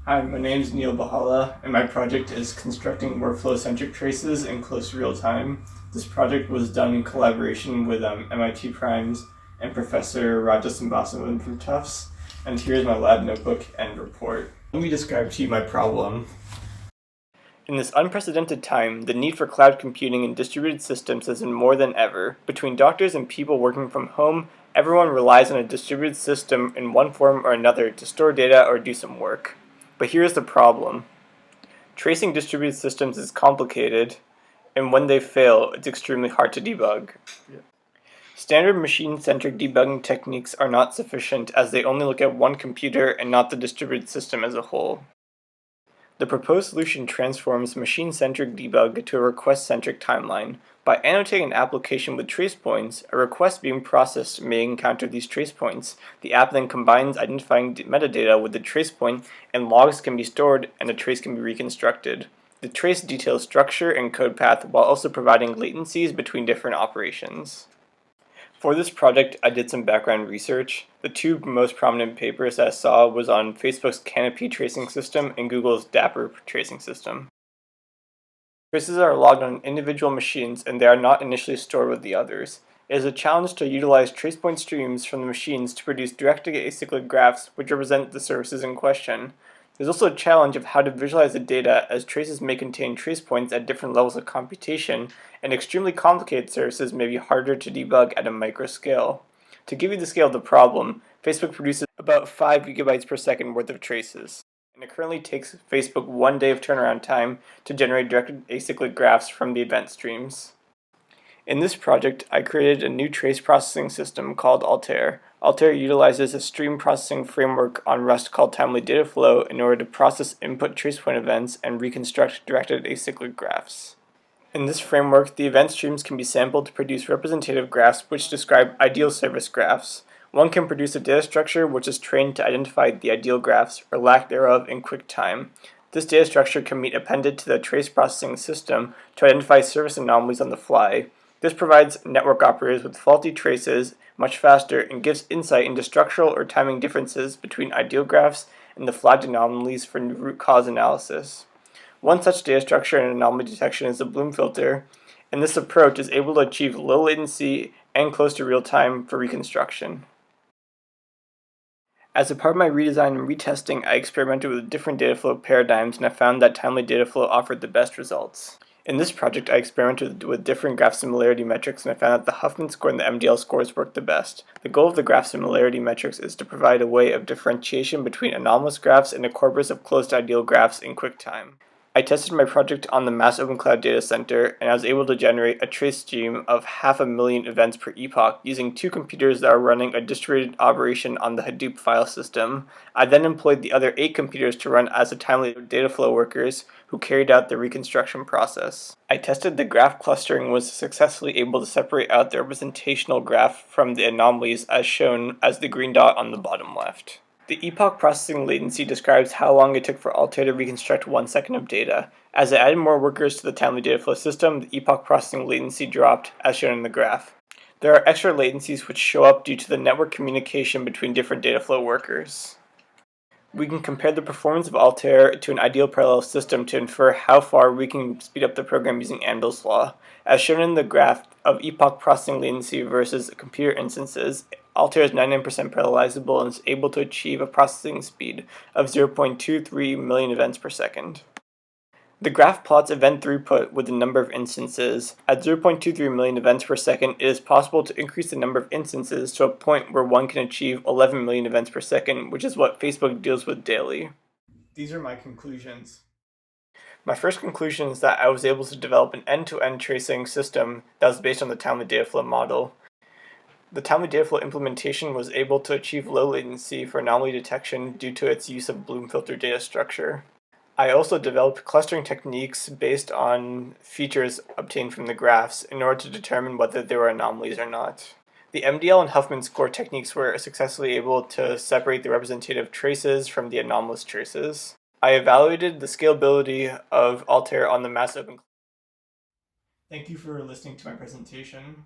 Hi, my name is Neil Bahala, and my project is constructing workflow-centric traces in close real time. This project was done in collaboration with MIT Primes and Professor Rajas Sambasivan from Tufts, and here's my lab notebook and report. Let me describe to you my problem. In this unprecedented time, the need for cloud computing and distributed systems has been more than ever. Between doctors and people working from home, everyone relies on a distributed system in one form or another to store data or do some work. But here's the problem. Tracing distributed systems is complicated, and when they fail, it's extremely hard to debug. Standard machine-centric debugging techniques are not sufficient as they only look at one computer and not the distributed system as a whole. The proposed solution transforms machine-centric debug to a request-centric timeline. By annotating an application with trace points, a request being processed may encounter these trace points. The app then combines identifying metadata with the trace point, and logs can be stored and a trace can be reconstructed. The trace details structure and code path while also providing latencies between different operations. For this project, I did some background research. The two most prominent papers that I saw was on Facebook's Canopy tracing system and Google's Dapper tracing system. Traces are logged on individual machines and they are not initially stored with the others. It is a challenge to utilize trace point streams from the machines to produce direct acyclic graphs which represent the services in question. There's also a challenge of how to visualize the data as traces may contain trace points at different levels of computation, and extremely complicated services may be harder to debug at a micro scale. To give you the scale of the problem, Facebook produces about 5 gigabytes per second worth of traces, and it currently takes Facebook 1 day of turnaround time to generate directed acyclic graphs from the event streams. In this project, I created a new trace processing system called Altair. Altair utilizes a stream processing framework on Rust called Timely Data Flow in order to process input trace point events and reconstruct directed acyclic graphs. In this framework, the event streams can be sampled to produce representative graphs which describe ideal service graphs. One can produce a data structure which is trained to identify the ideal graphs, or lack thereof, in quick time. This data structure can be appended to the trace processing system to identify service anomalies on the fly. This provides network operators with faulty traces much faster and gives insight into structural or timing differences between ideal graphs and the flagged anomalies for root cause analysis. One such data structure and anomaly detection is the Bloom filter, and this approach is able to achieve low latency and close to real time for reconstruction. As a part of my redesign and retesting, I experimented with different data flow paradigms and I found that timely data flow offered the best results. In this project, I experimented with different graph similarity metrics and I found that the Huffman score and the MDL scores worked the best. The goal of the graph similarity metrics is to provide a way of differentiation between anomalous graphs and a corpus of close to ideal graphs in quick time. I tested my project on the Mass Open Cloud Data Center, and I was able to generate a trace stream of 500,000 events per epoch using 2 computers that are running a distributed operation on the Hadoop file system. I then employed the other 8 computers to run as the timely data flow workers who carried out the reconstruction process. I tested the graph clustering and was successfully able to separate out the representational graph from the anomalies as shown as the green dot on the bottom left. The epoch processing latency describes how long it took for Altair to reconstruct 1 second of data. As I added more workers to the timely data flow system, the epoch processing latency dropped, as shown in the graph. There are extra latencies which show up due to the network communication between different data flow workers. We can compare the performance of Altair to an ideal parallel system to infer how far we can speed up the program using Amdahl's law. As shown in the graph of epoch processing latency versus computer instances, Altair is 99% parallelizable and is able to achieve a processing speed of 0.23 million events per second. The graph plots event throughput with the number of instances. At 0.23 million events per second, it is possible to increase the number of instances to a point where one can achieve 11 million events per second, which is what Facebook deals with daily. These are my conclusions. My first conclusion is that I was able to develop an end-to-end tracing system that was based on the timely data flow model. The timely data flow implementation was able to achieve low latency for anomaly detection due to its use of Bloom filter data structure. I also developed clustering techniques based on features obtained from the graphs in order to determine whether there were anomalies or not. The MDL and Huffman score techniques were successfully able to separate the representative traces from the anomalous traces. I evaluated the scalability of Altair on the Mass Open Cloud. Thank you for listening to my presentation.